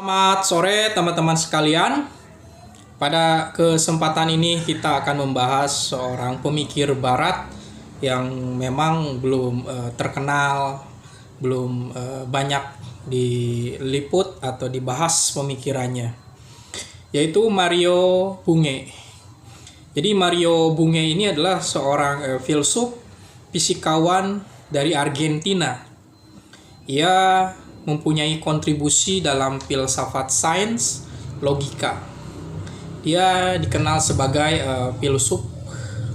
Selamat sore teman-teman sekalian. Pada kesempatan ini kita akan membahas seorang pemikir barat yang memang belum terkenal, belum banyak diliput atau dibahas pemikirannya, yaitu Mario Bunge. Jadi Mario Bunge ini adalah seorang filsuf, fisikawan dari Argentina. Ia mempunyai kontribusi dalam filsafat sains logika. Dia dikenal sebagai filsuf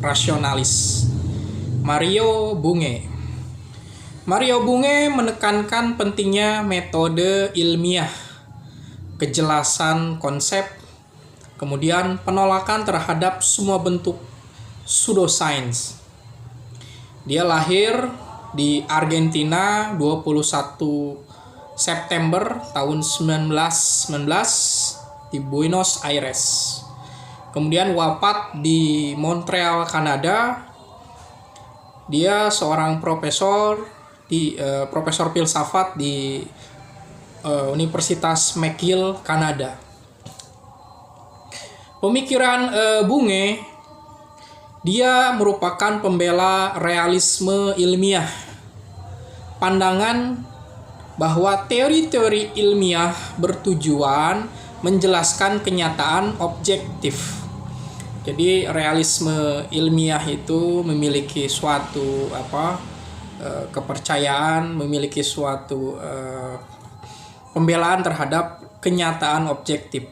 rasionalis. Mario Bunge menekankan pentingnya metode ilmiah, kejelasan konsep, kemudian penolakan terhadap semua bentuk pseudoscience. Dia lahir di Argentina 21 September tahun 1919 di Buenos Aires. Kemudian wafat di Montreal, Kanada. Dia seorang profesor filsafat di Universitas McGill, Kanada. Pemikiran Bunge, dia merupakan pembela realisme ilmiah. Pandangan bahwa teori-teori ilmiah bertujuan menjelaskan kenyataan objektif. Jadi realisme ilmiah itu memiliki suatu kepercayaan, memiliki suatu pembelaan terhadap kenyataan objektif.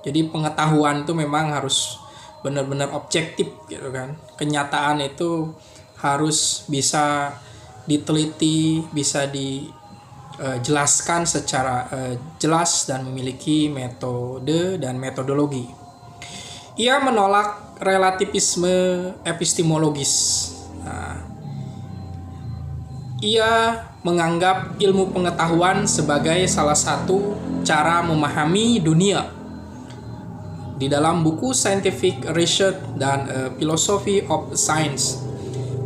Jadi pengetahuan itu memang harus benar-benar objektif gitu kan. Kenyataan itu harus bisa diteliti, bisa dijelaskan secara jelas dan memiliki metode dan metodologi. Ia menolak relativisme epistemologis. Ia menganggap ilmu pengetahuan sebagai salah satu cara memahami dunia. Di dalam buku Scientific Research dan Philosophy of Science.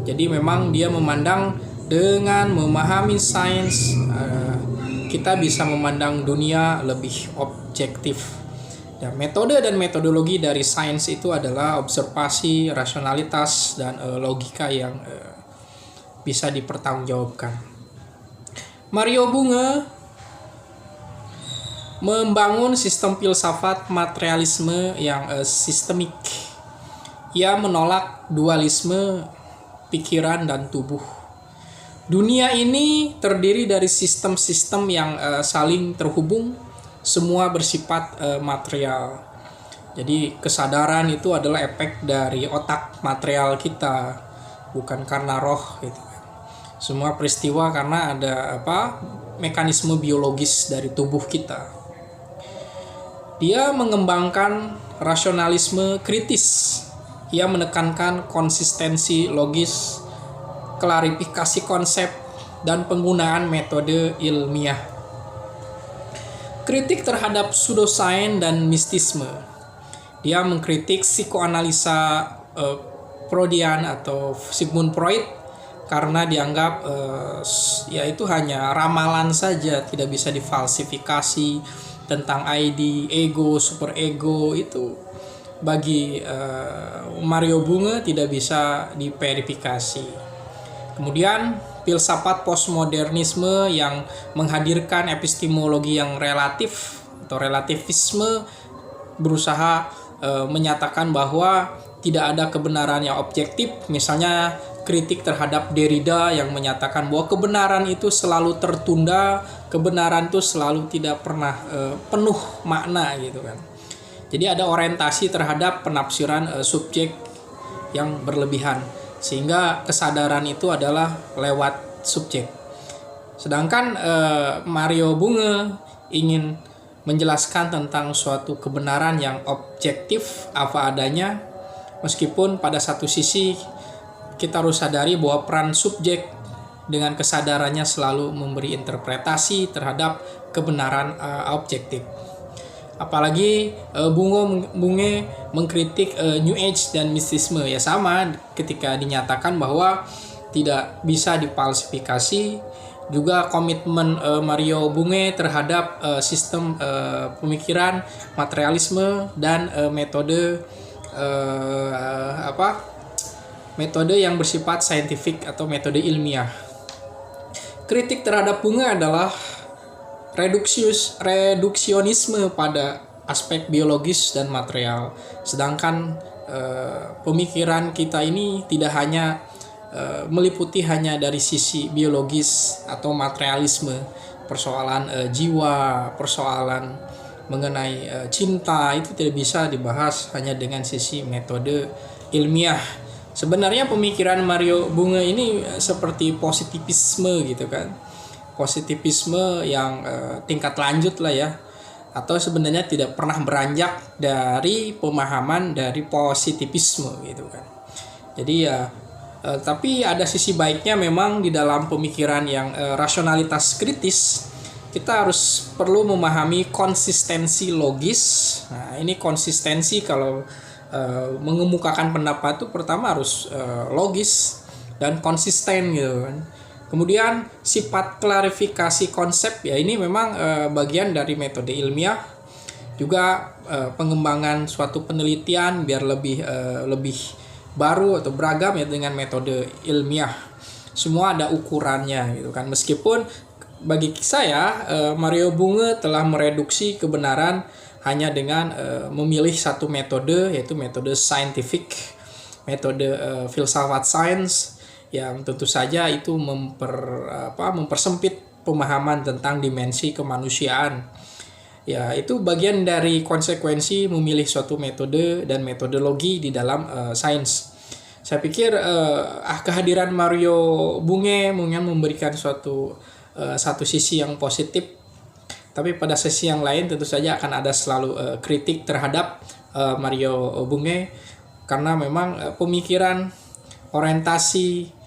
Jadi memang dia memandang dengan memahami sains, kita bisa memandang dunia lebih objektif. Dan metode dan metodologi dari sains itu adalah observasi, rasionalitas, dan logika yang bisa dipertanggungjawabkan. Mario Bunge membangun sistem filsafat materialisme yang sistemik. Ia menolak dualisme pikiran dan tubuh. Dunia ini terdiri dari sistem-sistem yang saling terhubung, semua bersifat material. Jadi kesadaran itu adalah efek dari otak material kita, bukan karena roh gitu. Semua peristiwa karena ada mekanisme biologis dari tubuh kita. Dia mengembangkan rasionalisme kritis. Ia menekankan konsistensi logis, klarifikasi konsep, dan penggunaan metode ilmiah. Kritik terhadap pseudoscience dan mistisme. Dia mengkritik psikoanalisa Freudian atau Sigmund Freud karena dianggap itu hanya ramalan saja, tidak bisa difalsifikasi tentang ID, ego, superego itu. Bagi Mario Bunge tidak bisa diverifikasi. Kemudian filsafat postmodernisme yang menghadirkan epistemologi yang relatif atau relativisme berusaha menyatakan bahwa tidak ada kebenaran yang objektif. Misalnya kritik terhadap Derrida yang menyatakan bahwa kebenaran itu selalu tertunda, kebenaran itu selalu tidak pernah penuh makna gitu kan. Jadi ada orientasi terhadap penafsiran subjek yang berlebihan, sehingga kesadaran itu adalah lewat subjek. Sedangkan Mario Bunge ingin menjelaskan tentang suatu kebenaran yang objektif apa adanya, meskipun pada satu sisi kita harus sadari bahwa peran subjek dengan kesadarannya selalu memberi interpretasi terhadap kebenaran objektif. Apalagi Bunge mengkritik New Age dan mistisme, ya sama ketika dinyatakan bahwa tidak bisa difalsifikasi juga komitmen Mario Bunge terhadap sistem pemikiran materialisme dan metode yang bersifat saintifik atau metode ilmiah. Kritik terhadap Bunge adalah reduksionisme pada aspek biologis dan material. Sedangkan pemikiran kita ini tidak hanya meliputi hanya dari sisi biologis atau materialisme, persoalan jiwa, persoalan mengenai cinta itu tidak bisa dibahas hanya dengan sisi metode ilmiah. Sebenarnya pemikiran Mario Bunge ini seperti positivisme gitu kan. Positivisme yang tingkat lanjut lah ya, atau sebenarnya tidak pernah beranjak dari pemahaman dari positivisme gitu kan. Jadi ya tapi ada sisi baiknya memang di dalam pemikiran yang rasionalitas kritis. Kita harus perlu memahami konsistensi logis. Nah, ini konsistensi kalau mengemukakan pendapat itu pertama harus logis dan konsisten gitu kan. Kemudian sifat klarifikasi konsep ya ini memang bagian dari metode ilmiah. Juga pengembangan suatu penelitian biar lebih baru atau beragam ya dengan metode ilmiah. Semua ada ukurannya gitu kan. Meskipun bagi saya Mario Bunge telah mereduksi kebenaran hanya dengan memilih satu metode, yaitu metode scientific, metode filsafat sains, yang tentu saja itu mempersempit pemahaman tentang dimensi kemanusiaan. Ya, itu bagian dari konsekuensi memilih suatu metode dan metodologi di dalam sains. Saya pikir kehadiran Mario Bunge mungkin memberikan satu sisi yang positif, tapi pada sisi yang lain tentu saja akan ada selalu kritik terhadap Mario Bunge, karena memang pemikiran, orientasi,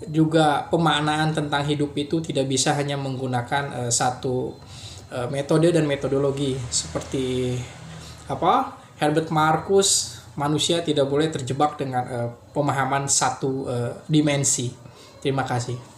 juga pemaknaan tentang hidup itu tidak bisa hanya menggunakan satu metode dan metodologi. Seperti Herbert Marcuse, manusia tidak boleh terjebak dengan pemahaman satu dimensi. Terima kasih.